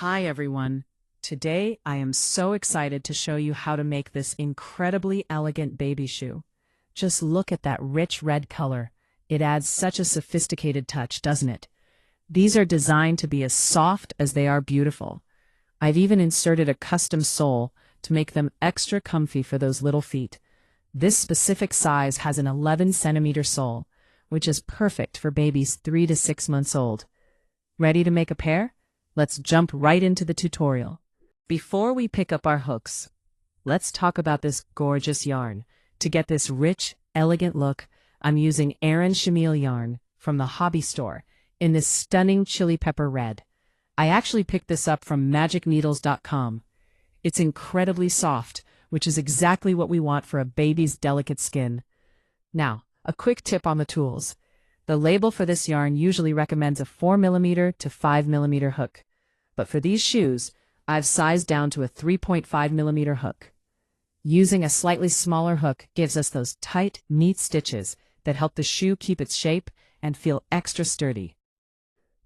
Hi everyone. Today I am so excited to show you how to make this incredibly elegant baby shoe. Just look at that rich red color. It adds such a sophisticated touch, doesn't it? These are designed to be as soft as they are beautiful. I've even inserted a custom sole to make them extra comfy for those little feet. This specific size has an 11-centimeter sole, which is perfect for babies 3 to 6 months old. Ready to make a pair? Let's jump right into the tutorial. Before we pick up our hooks, let's talk about this gorgeous yarn. To get this rich, elegant look, I'm using Aran Chenille yarn from the hobby store in this stunning chili pepper red. I actually picked this up from magicneedles.com. It's incredibly soft, which is exactly what we want for a baby's delicate skin. Now, a quick tip on the tools. The label for this yarn usually recommends a 4mm to 5mm hook. But for these shoes, I've sized down to a 3.5mm hook. Using a slightly smaller hook gives us those tight, neat stitches that help the shoe keep its shape and feel extra sturdy.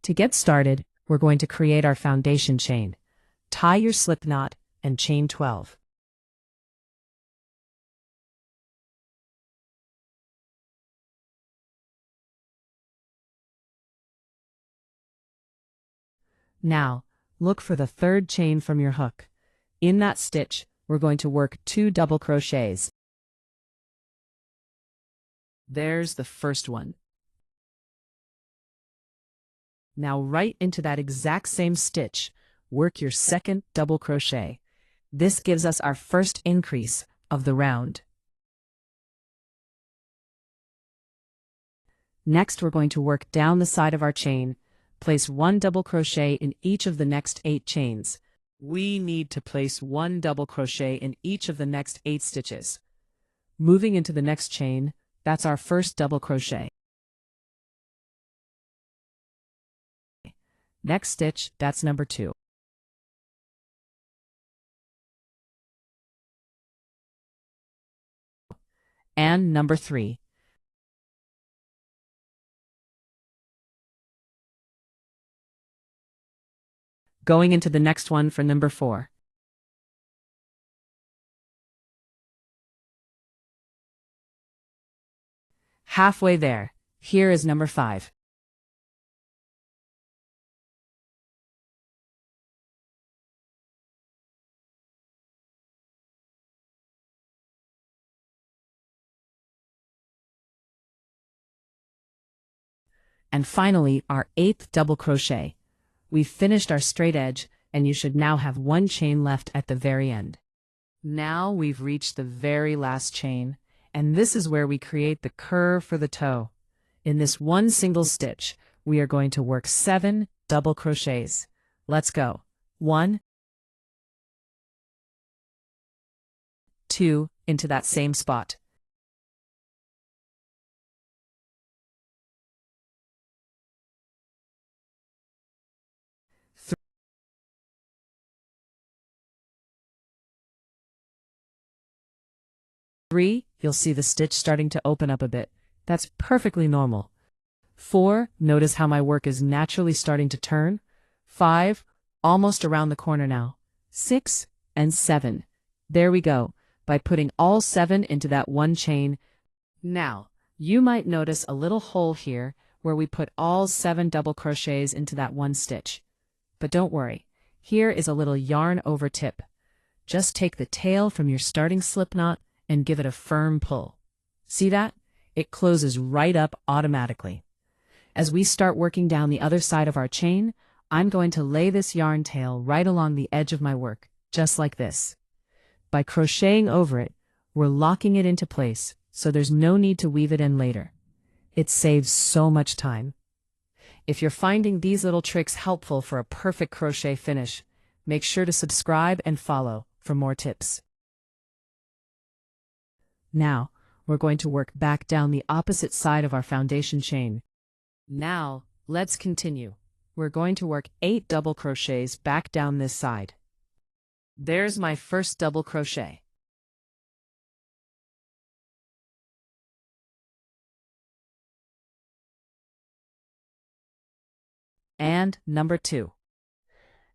To get started, we're going to create our foundation chain. Tie your slip knot and chain 12. Now, look for the third chain from your hook. In that stitch, we're going to work 2 double crochets. There's the first one. Now right into that exact same stitch, work your second double crochet. This gives us our first increase of the round. Next, we're going to work down the side of our chain. Place 1 double crochet in each of the next 8 chains. We need to place 1 double crochet in each of the next 8 stitches. Moving into the next chain, that's our first double crochet. Next stitch, that's number 2. And number 3. Going into the next one for number 4. Halfway there, here is number 5. And finally, our 8th double crochet. We've finished our straight edge, and you should now have 1 chain left at the very end. Now we've reached the very last chain, and this is where we create the curve for the toe. In this one single stitch, we are going to work 7 double crochets. Let's go. 1, 2, into that same spot. 3, you'll see the stitch starting to open up a bit. That's perfectly normal. 4, notice how my work is naturally starting to turn. 5, almost around the corner now. 6, and 7. There we go, by putting all 7 into that one chain. Now, you might notice a little hole here where we put all 7 double crochets into that one stitch. But don't worry, here is a little yarn over tip. Just take the tail from your starting slip knot and give it a firm pull. See that? It closes right up automatically. As we start working down the other side of our chain, I'm going to lay this yarn tail right along the edge of my work, just like this. By crocheting over it, we're locking it into place, so there's no need to weave it in later. It saves so much time. If you're finding these little tricks helpful for a perfect crochet finish, make sure to subscribe and follow for more tips. Now, we're going to work back down the opposite side of our foundation chain. Now, let's continue. We're going to work 8 double crochets back down this side. There's my first double crochet. And number 2.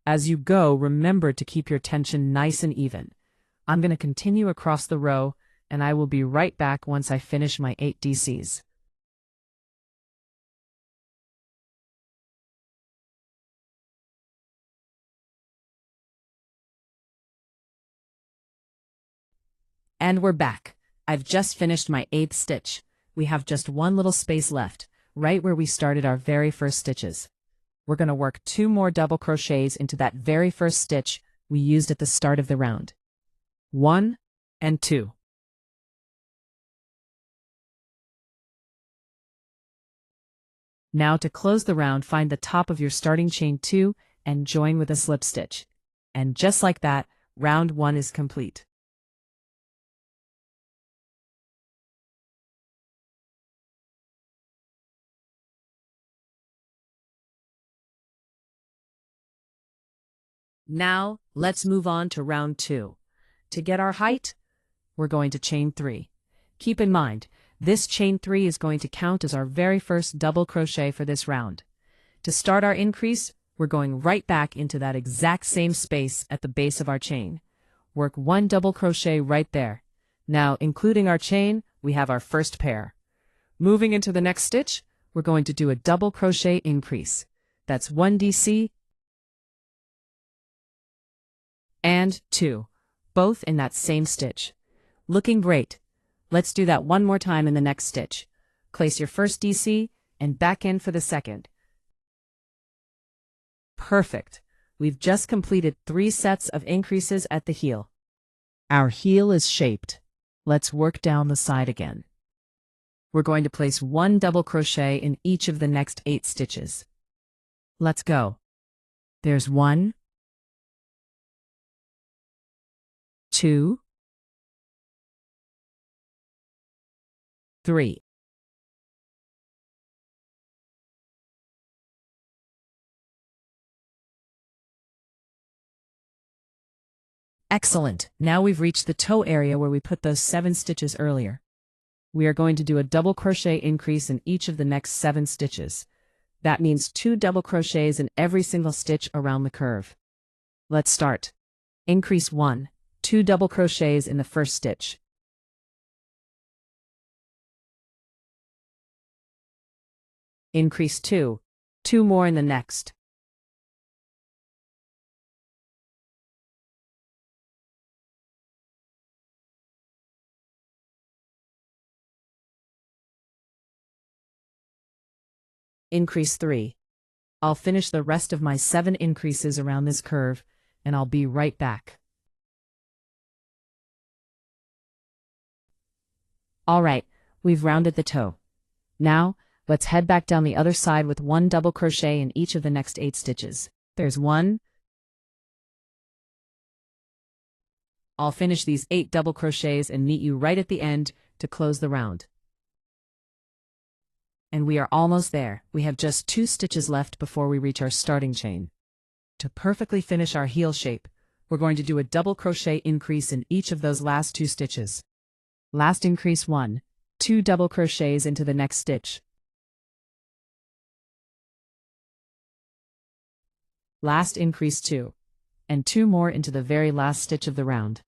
As you go, remember to keep your tension nice and even. I'm going to continue across the row, and I will be right back once I finish my 8 DCs. And we're back. I've just finished my 8th stitch. We have just one little space left, right where we started our very first stitches. We're going to work 2 more double crochets into that very first stitch we used at the start of the round. 1 and 2. Now to close the round, find the top of your starting chain 2 and join with a slip stitch. And just like that, round 1 is complete. Now, let's move on to round 2. To get our height, we're going to chain 3. Keep in mind, this chain 3 is going to count as our very first double crochet for this round. To start our increase, we're going right back into that exact same space at the base of our chain. Work 1 double crochet right there. Now, including our chain, we have our first pair. Moving into the next stitch, we're going to do a double crochet increase. That's 1 DC and 2, both in that same stitch. Looking great. Let's do that one more time in the next stitch. Place your first DC and back in for the second. Perfect. We've just completed 3 sets of increases at the heel. Our heel is shaped. Let's work down the side again. We're going to place 1 double crochet in each of the next 8 stitches. Let's go. There's 1, 2, 3. Excellent. Now we've reached the toe area where we put those 7 stitches earlier. We are going to do a double crochet increase in each of the next 7 stitches. That means 2 double crochets in every single stitch around the curve. Let's start. Increase 1, 2 double crochets in the first stitch. Increase 2, 2 more in the next. Increase 3. I'll finish the rest of my 7 increases around this curve, and I'll be right back. All right, we've rounded the toe. Now, let's head back down the other side with 1 double crochet in each of the next 8 stitches. There's 1. I'll finish these 8 double crochets and meet you right at the end to close the round. And we are almost there. We have just 2 stitches left before we reach our starting chain. To perfectly finish our heel shape, we're going to do a double crochet increase in each of those last 2 stitches. Last increase 1, 2 double crochets into the next stitch. Last increase 2, and 2 more into the very last stitch of the round.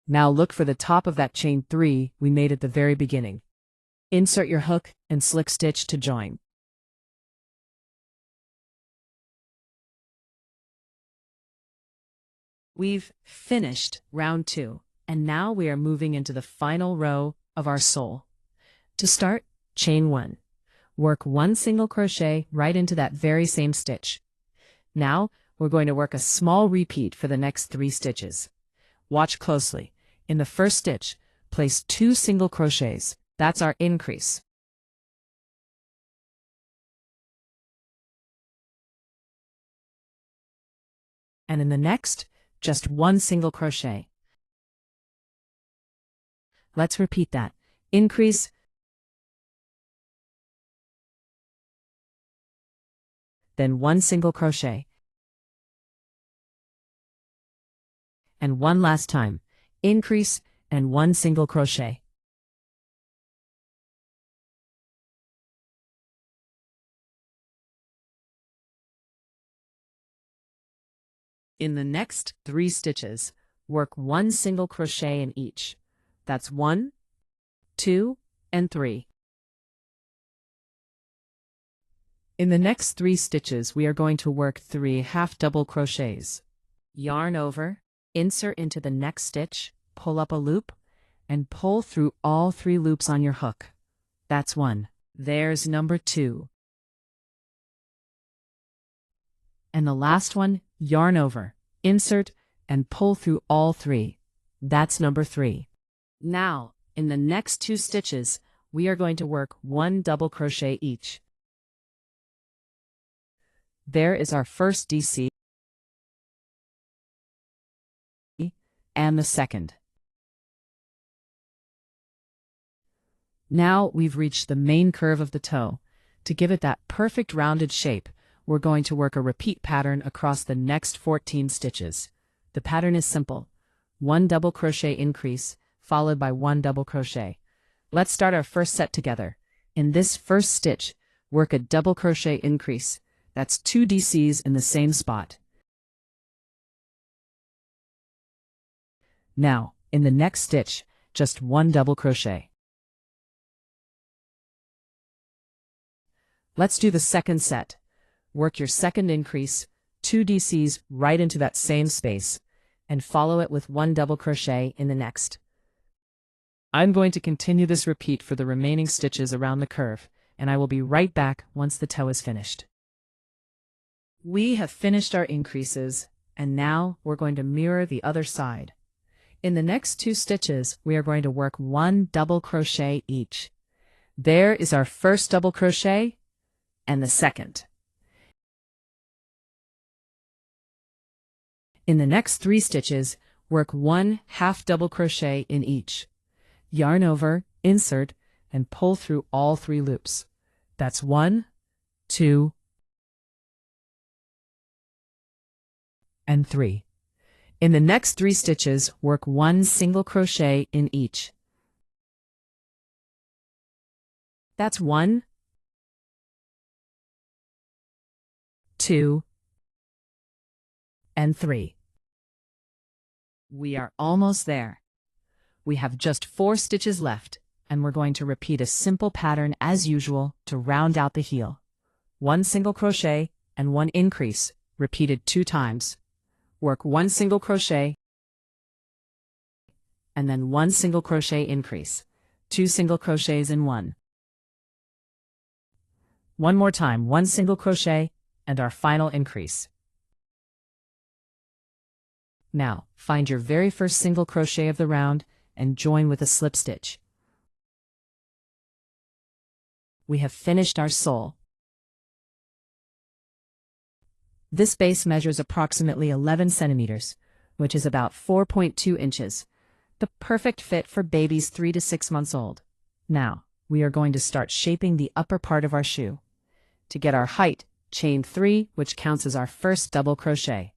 Now look for the top of that chain 3 we made at the very beginning. Insert your hook and slick stitch to join. We've finished round 2, and now we are moving into the final row of our sole. To start, chain 1. Work 1 single crochet right into that very same stitch. Now, we're going to work a small repeat for the next 3 stitches. Watch closely. In the first stitch, place 2 single crochets. That's our increase. And in the next, just 1 single crochet. Let's repeat that. Increase, then 1 single crochet. And one last time. Increase and 1 single crochet. In the next 3 stitches, work 1 single crochet in each. That's 1, 2, and 3. In the next 3 stitches, we are going to work 3 half double crochets. Yarn over, insert into the next stitch, pull up a loop, and pull through all 3 loops on your hook. That's 1. There's number 2. And the last one, yarn over, insert, and pull through all 3. That's number 3. Now, in the next 2 stitches, we are going to work 1 double crochet each. There is our first DC and the second. Now we've reached the main curve of the toe. To give it that perfect rounded shape, we're going to work a repeat pattern across the next 14 stitches. The pattern is simple. 1 double crochet increase, followed by 1 double crochet. Let's start our first set together. In this first stitch, work a double crochet increase. That's 2 DCs in the same spot. Now, in the next stitch, just 1 double crochet. Let's do the second set. Work your second increase, 2 DCs right into that same space, and follow it with 1 double crochet in the next. I'm going to continue this repeat for the remaining stitches around the curve, and I will be right back once the toe is finished. We have finished our increases, and now we're going to mirror the other side. In the next 2 stitches, we are going to work 1 double crochet each. There is our first double crochet, and the second. In the next 3 stitches, work 1 half double crochet in each. Yarn over, insert, and pull through all 3 loops. That's 1, 2, and 3. In the next 3 stitches, work 1 single crochet in each. That's 1, 2, and 3. We are almost there. We have just 4 stitches left, and we're going to repeat a simple pattern as usual to round out the heel. 1 single crochet and 1 increase, repeated 2 times. Work 1 single crochet, and then 1 single crochet increase, 2 single crochets in 1. One more time, 1 single crochet, and our final increase. Now, find your very first single crochet of the round and join with a slip stitch. We have finished our sole. This base measures approximately 11 centimeters, which is about 4.2 inches, the perfect fit for babies 3 to 6 months old. Now, we are going to start shaping the upper part of our shoe. To get our height, chain 3, which counts as our first double crochet.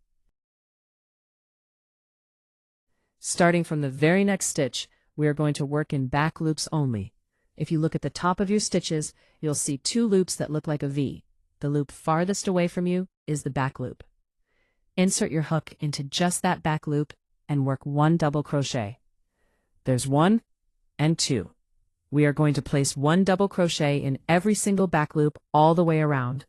Starting from the very next stitch, we are going to work in back loops only. If you look at the top of your stitches, you'll see 2 loops that look like a V. The loop farthest away from you is the back loop. Insert your hook into just that back loop and work 1 double crochet. There's 1 and 2. We are going to place 1 double crochet in every single back loop all the way around.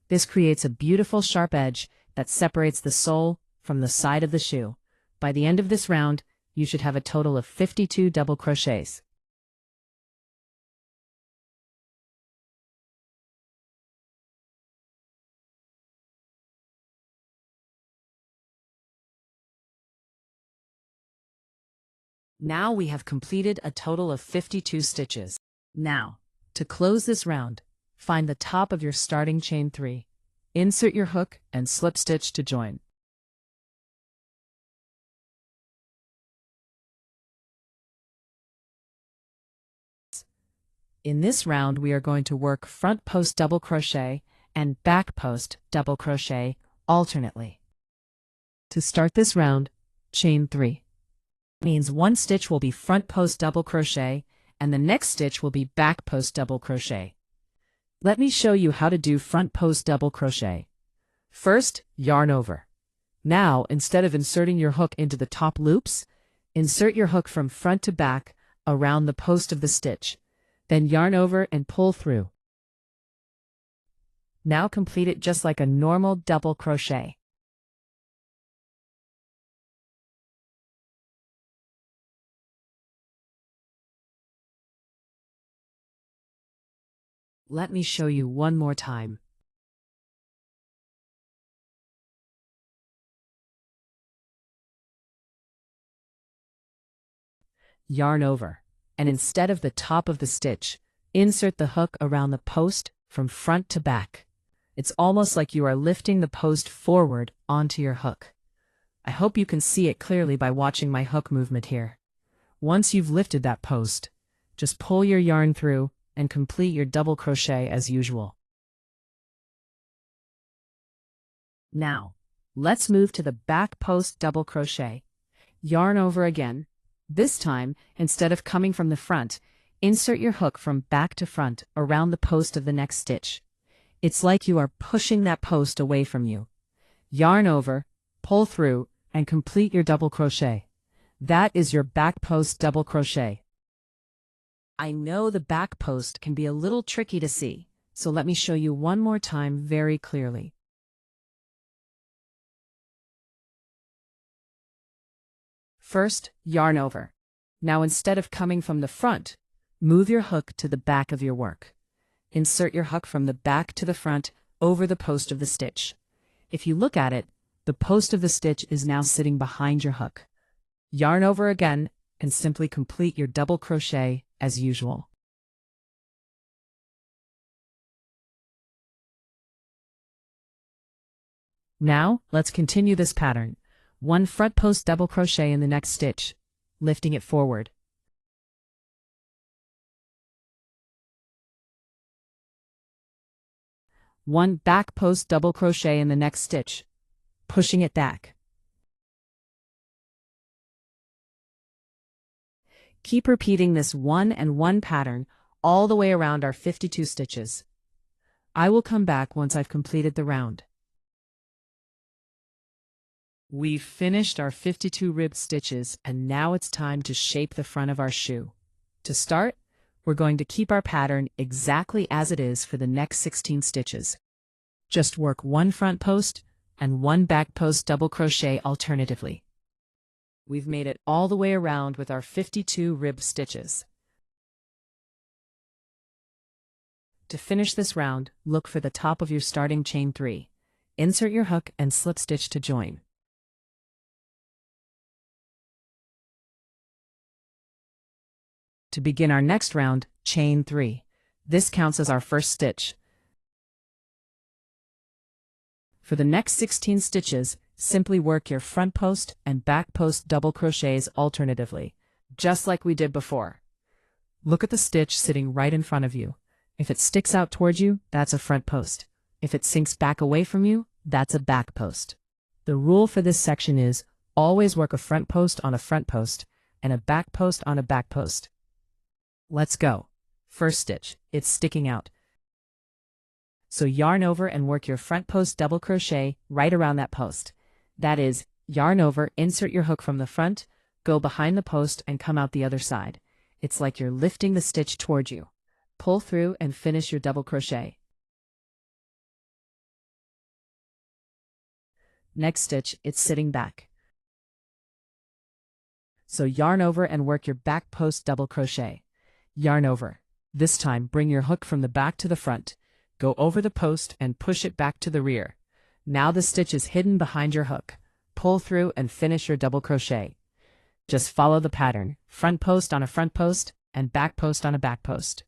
This creates a beautiful sharp edge that separates the sole from the side of the shoe. By the end of this round, you should have a total of 52 double crochets. Now we have completed a total of 52 stitches. Now, to close this round, find the top of your starting chain 3. Insert your hook and slip stitch to join. In this round, we are going to work front post double crochet and back post double crochet alternately. To start this round, chain 3. Means one stitch will be front post double crochet and the next stitch will be back post double crochet. Let me show you how to do front post double crochet. First, yarn over. Now, instead of inserting your hook into the top loops, insert your hook from front to back around the post of the stitch. Then yarn over and pull through. Now complete it just like a normal double crochet. Let me show you one more time. Yarn over, and instead of the top of the stitch, insert the hook around the post from front to back. It's almost like you are lifting the post forward onto your hook. I hope you can see it clearly by watching my hook movement here. Once you've lifted that post, just pull your yarn through and complete your double crochet as usual. Now, let's move to the back post double crochet. Yarn over again. This time, instead of coming from the front, insert your hook from back to front around the post of the next stitch. It's like you are pushing that post away from you. Yarn over, pull through, and complete your double crochet. That is your back post double crochet. I know the back post can be a little tricky to see, so let me show you one more time very clearly. First, yarn over. Now instead of coming from the front, move your hook to the back of your work. Insert your hook from the back to the front over the post of the stitch. If you look at it, the post of the stitch is now sitting behind your hook. Yarn over again and simply complete your double crochet as usual. Now, let's continue this pattern. One front post double crochet in the next stitch, lifting it forward. One back post double crochet in the next stitch, pushing it back. Keep repeating this 1 and 1 pattern all the way around our 52 stitches. I will come back once I've completed the round. We've finished our 52 ribbed stitches, and now it's time to shape the front of our shoe. To start, we're going to keep our pattern exactly as it is for the next 16 stitches. Just work one front post and one back post double crochet alternatively. We've made it all the way around with our 52 ribbed stitches. To finish this round, look for the top of your starting chain 3. Insert your hook and slip stitch to join. To begin our next round, chain 3. This counts as our first stitch. For the next 16 stitches, simply work your front post and back post double crochets alternatively, just like we did before. Look at the stitch sitting right in front of you. If it sticks out towards you, that's a front post. If it sinks back away from you, that's a back post. The rule for this section is always work a front post on a front post and a back post on a back post. Let's go. First stitch, it's sticking out. So yarn over and work your front post double crochet right around that post. That is, yarn over, insert your hook from the front, go behind the post and come out the other side. It's like you're lifting the stitch towards you. Pull through and finish your double crochet. Next stitch, it's sitting back. So yarn over and work your back post double crochet. Yarn over. This time, bring your hook from the back to the front. Go over the post and push it back to the rear. Now the stitch is hidden behind your hook. Pull through and finish your double crochet. Just follow the pattern, front post on a front post and back post on a back post.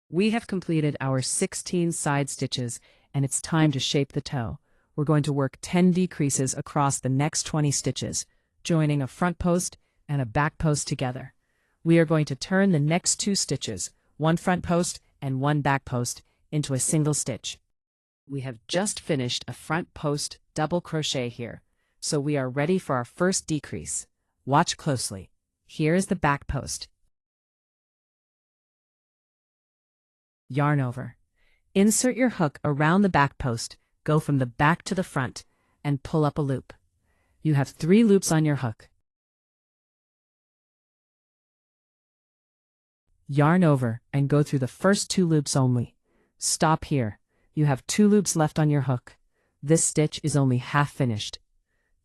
We have completed our 16 side stitches, and it's time to shape the toe. We're going to work 10 decreases across the next 20 stitches, joining a front post and a back post together. We are going to turn the next 2 stitches, one front post and one back post into a single stitch. We have just finished a front post double crochet here, so we are ready for our first decrease. Watch closely. Here is the back post. Yarn over. Insert your hook around the back post, go from the back to the front, and pull up a loop. You have 3 loops on your hook. Yarn over and go through the first 2 loops only. Stop here. You have 2 loops left on your hook. This stitch is only half finished.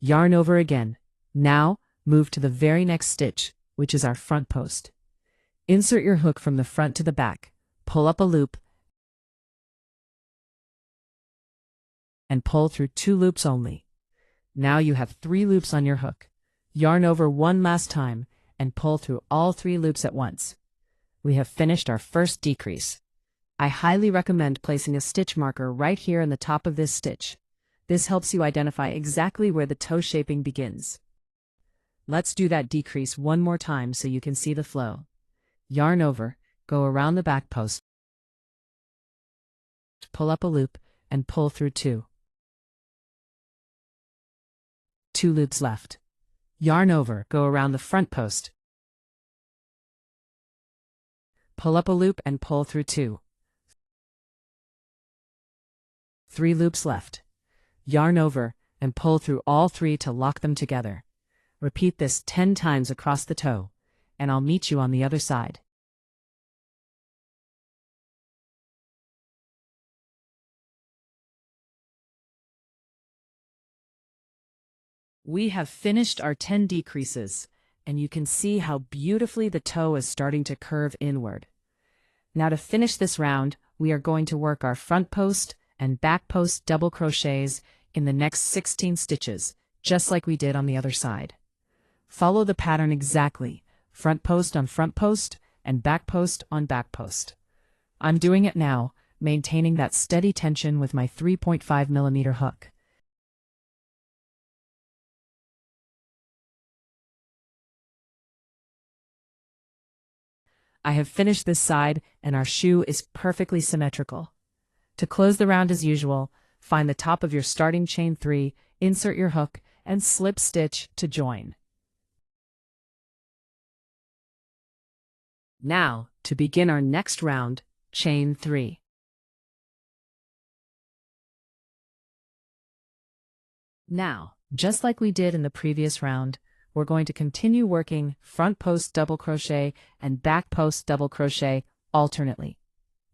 Yarn over again. Now, move to the very next stitch, which is our front post. Insert your hook from the front to the back, pull up a loop, and pull through 2 loops only. Now you have 3 loops on your hook. Yarn over one last time and pull through all 3 loops at once. We have finished our first decrease. I highly recommend placing a stitch marker right here in the top of this stitch. This helps you identify exactly where the toe shaping begins. Let's do that decrease one more time so you can see the flow. Yarn over, go around the back post, pull up a loop, and pull through 2. 2 loops left. Yarn over, go around the front post, pull up a loop and pull through 2. 3 loops left. Yarn over and pull through all 3 to lock them together. Repeat this 10 times across the toe, and I'll meet you on the other side. We have finished our 10 decreases, and you can see how beautifully the toe is starting to curve inward. Now to finish this round, we are going to work our front post and back post double crochets in the next 16 stitches, just like we did on the other side. Follow the pattern exactly, front post on front post and back post on back post. I'm doing it now, maintaining that steady tension with my 3.5mm hook. I have finished this side and our shoe is perfectly symmetrical. To close the round as usual, find the top of your starting chain 3, insert your hook, and slip stitch to join. Now, to begin our next round, chain 3. Now, just like we did in the previous round, we're going to continue working front post double crochet and back post double crochet alternately.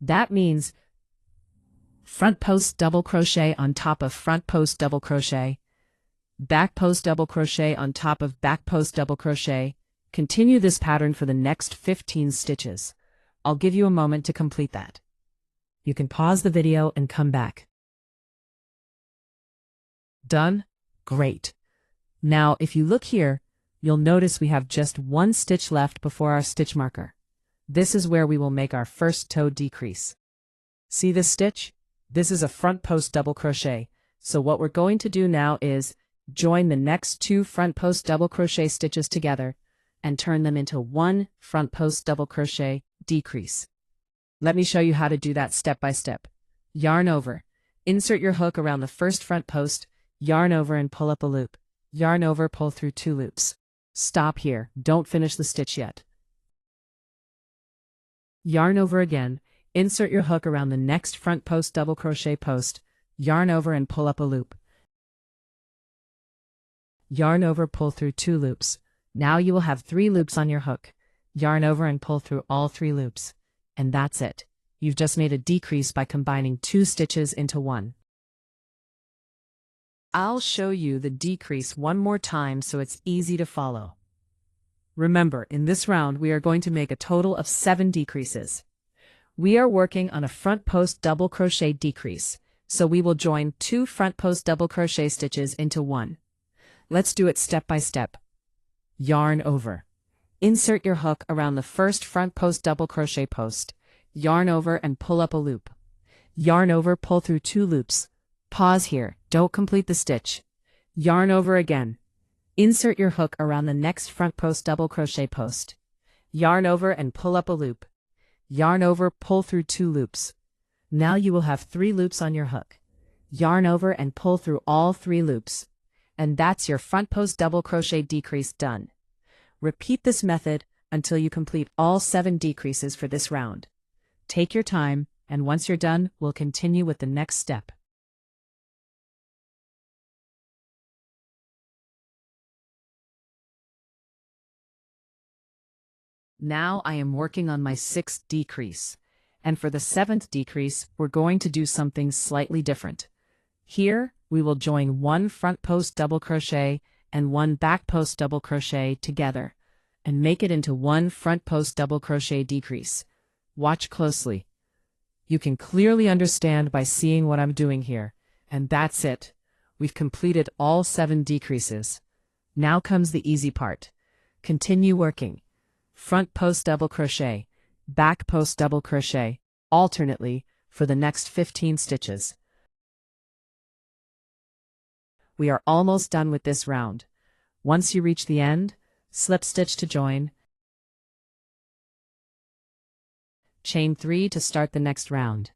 That means front post double crochet on top of front post double crochet, back post double crochet on top of back post double crochet. Continue this pattern for the next 15 stitches. I'll give you a moment to complete that. You can pause the video and come back. Done? Great. Now, if you look here, you'll notice we have just 1 stitch left before our stitch marker. This is where we will make our first toe decrease. See this stitch? This is a front post double crochet. So what we're going to do now is join the next 2 front post double crochet stitches together and turn them into 1 front post double crochet decrease. Let me show you how to do that step by step. Yarn over. Insert your hook around the first front post, yarn over and pull up a loop. Yarn over, pull through 2 loops. Stop here, don't finish the stitch yet. Yarn over again, insert your hook around the next front post double crochet post, yarn over and pull up a loop. Yarn over, pull through 2 loops. Now you will have 3 loops on your hook. Yarn over and pull through all 3 loops. And that's it. You've just made a decrease by combining 2 stitches into 1. I'll show you the decrease one more time so it's easy to follow. Remember, in this round we are going to make a total of 7 decreases. We are working on a front post double crochet decrease, so we will join 2 front post double crochet stitches into 1. Let's do it step by step. Yarn over. Insert your hook around the first front post double crochet post, yarn over and pull up a loop. Yarn over, pull through 2 loops. Pause here, don't complete the stitch. Yarn over again. Insert your hook around the next front post double crochet post. Yarn over and pull up a loop. Yarn over, pull through 2 loops. Now you will have 3 loops on your hook. Yarn over and pull through all 3 loops. And that's your front post double crochet decrease done. Repeat this method until you complete all 7 decreases for this round. Take your time, and once you're done, we'll continue with the next step. Now I am working on my 6th decrease, and for the 7th decrease, we're going to do something slightly different. Here, we will join 1 front post double crochet and 1 back post double crochet together, and make it into 1 front post double crochet decrease. Watch closely. You can clearly understand by seeing what I'm doing here, and that's it. We've completed all 7 decreases. Now comes the easy part. Continue working. Front post double crochet, back post double crochet, alternately, for the next 15 stitches. We are almost done with this round. Once you reach the end, slip stitch to join, chain 3 to start the next round.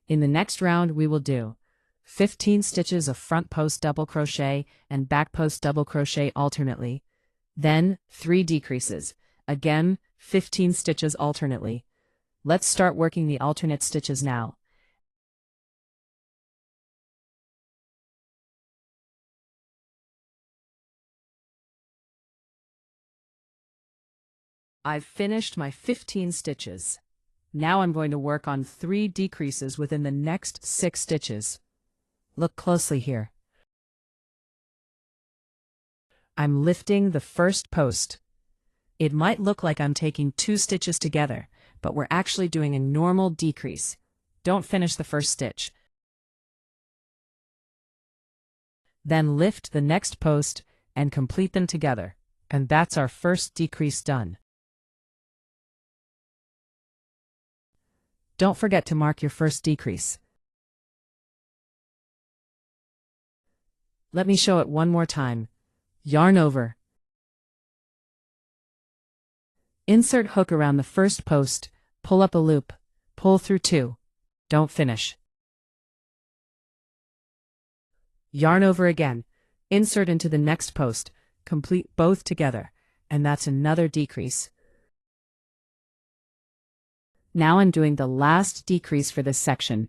In the next round we will do 15 stitches of front post double crochet and back post double crochet alternately, then 3 decreases, again 15 stitches alternately. Let's start working the alternate stitches now. I've finished my 15 stitches. Now I'm going to work on 3 decreases within the next 6 stitches. Look closely here. I'm lifting the first post. It might look like I'm taking 2 stitches together, but we're actually doing a normal decrease. Don't finish the first stitch. Then lift the next post and complete them together, and that's our first decrease done. Don't forget to mark your first decrease. Let me show it one more time. Yarn over. Insert hook around the first post, pull up a loop, pull through 2. Don't finish. Yarn over again, insert into the next post, complete both together, and that's another decrease. Now I'm doing the last decrease for this section.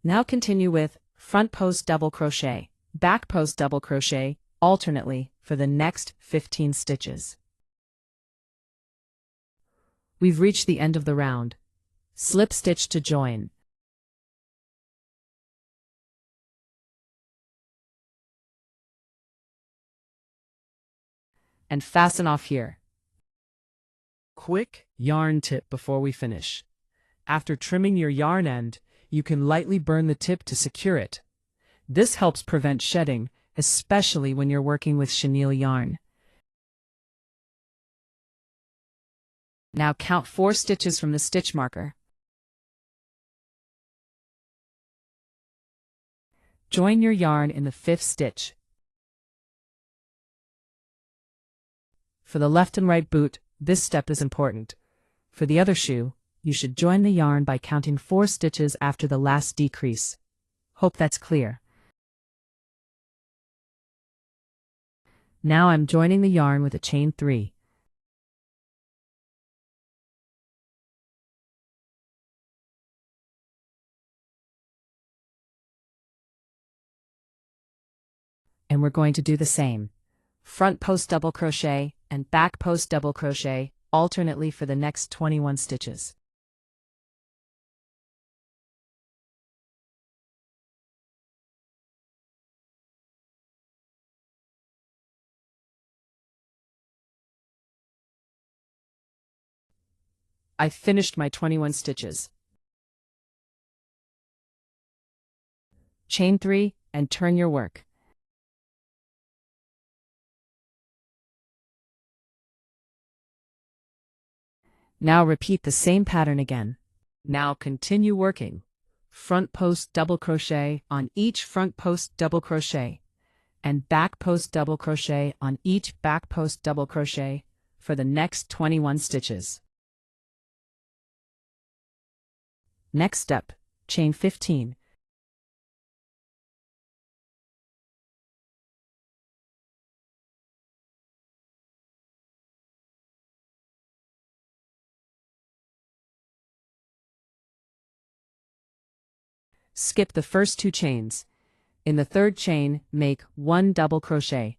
Now continue with front post double crochet, back post double crochet, alternately for the next 15 stitches. We've reached the end of the round. Slip stitch to join. And fasten off here. Quick yarn tip before we finish. After trimming your yarn end, you can lightly burn the tip to secure it. This helps prevent shedding, especially when you're working with chenille yarn. Now count 4 stitches from the stitch marker. Join your yarn in the 5th stitch. For the left and right boot, this step is important. For the other shoe, you should join the yarn by counting 4 stitches after the last decrease. Hope that's clear. Now I'm joining the yarn with a chain 3. And we're going to do the same. Front post double crochet and back post double crochet alternately for the next 21 stitches. I've finished my 21 stitches. Chain 3 and turn your work. Now repeat the same pattern again. Now continue working. Front post double crochet on each front post double crochet, and back post double crochet on each back post double crochet for the next 21 stitches. Next step, chain 15. Skip the first 2 chains. In the third chain, make 1 double crochet.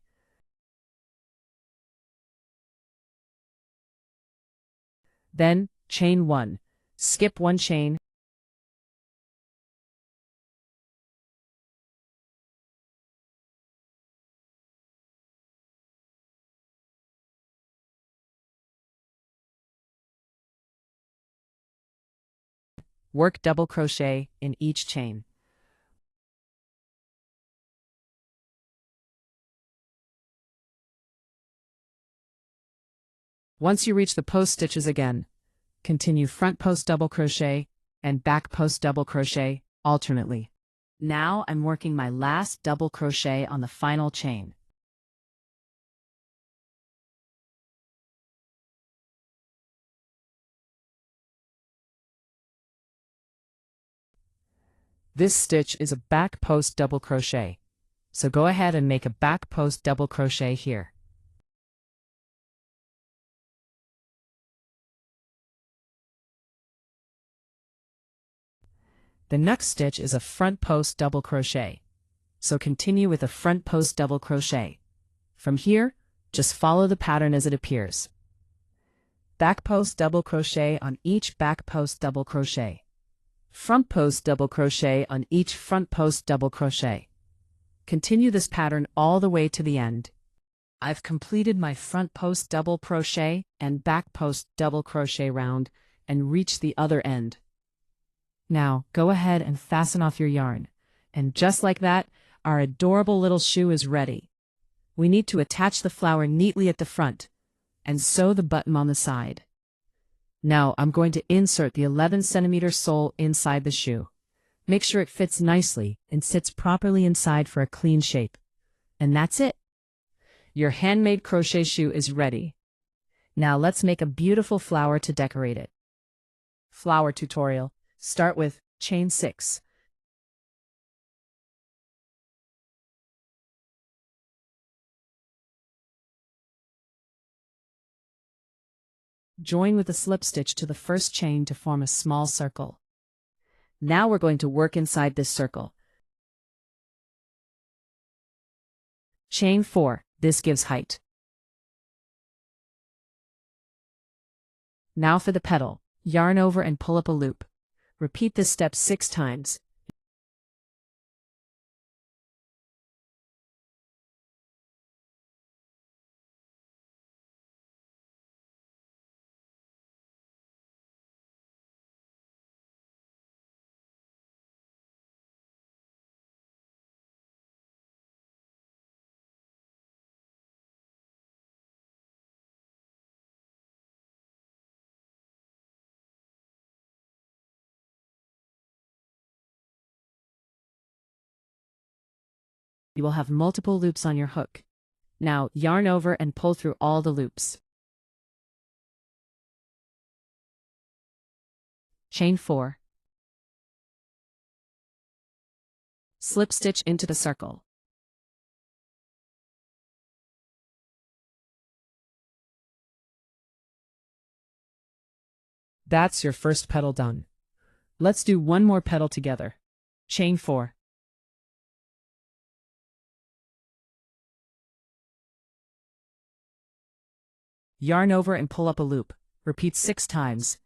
Then, chain 1. Skip 1 chain. Work double crochet in each chain. Once you reach the post stitches again, continue front post double crochet and back post double crochet alternately. Now I'm working my last double crochet on the final chain. This stitch is a back post double crochet, so go ahead and make a back post double crochet here. The next stitch is a front post double crochet, so continue with a front post double crochet. From here, just follow the pattern as it appears. Back post double crochet on each back post double crochet. Front post double crochet on each front post double crochet. Continue this pattern all the way to the end. I've completed my front post double crochet and back post double crochet round and reached the other end. Now, go ahead and fasten off your yarn. And just like that, our adorable little shoe is ready. We need to attach the flower neatly at the front and sew the button on the side. Now I'm going to insert the 11cm sole inside the shoe. Make sure it fits nicely and sits properly inside for a clean shape. And that's it. Your handmade crochet shoe is ready. Now let's make a beautiful flower to decorate it. Flower tutorial. Start with chain 6. Join with a slip stitch to the first chain to form a small circle. Now we're going to work inside this circle. Chain 4, this gives height. Now for the petal, yarn over and pull up a loop. Repeat this step 6 times. You will have multiple loops on your hook. Now yarn over and pull through all the loops. Chain 4. Slip stitch into the circle. That's your first petal done. Let's do one more petal together. Chain 4. Yarn over and pull up a loop. Repeat 6 times.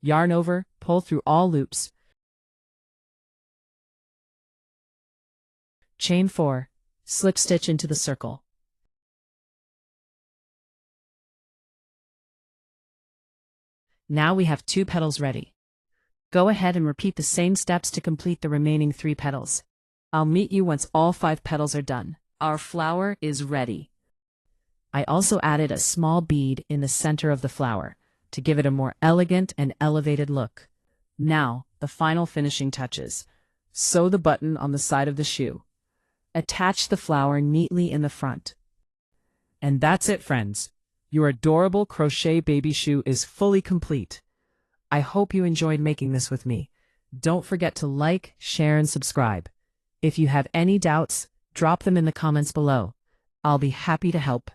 Yarn over, pull through all loops. Chain 4, slip stitch into the circle. Now we have 2 petals ready. Go ahead and repeat the same steps to complete the remaining 3 petals. I'll meet you once all 5 petals are done. Our flower is ready. I also added a small bead in the center of the flower to give it a more elegant and elevated look. Now, the final finishing touches. Sew the button on the side of the shoe. Attach the flower neatly in the front. And that's it, friends. Your adorable crochet baby shoe is fully complete. I hope you enjoyed making this with me. Don't forget to like, share, and subscribe. If you have any doubts, drop them in the comments below. I'll be happy to help.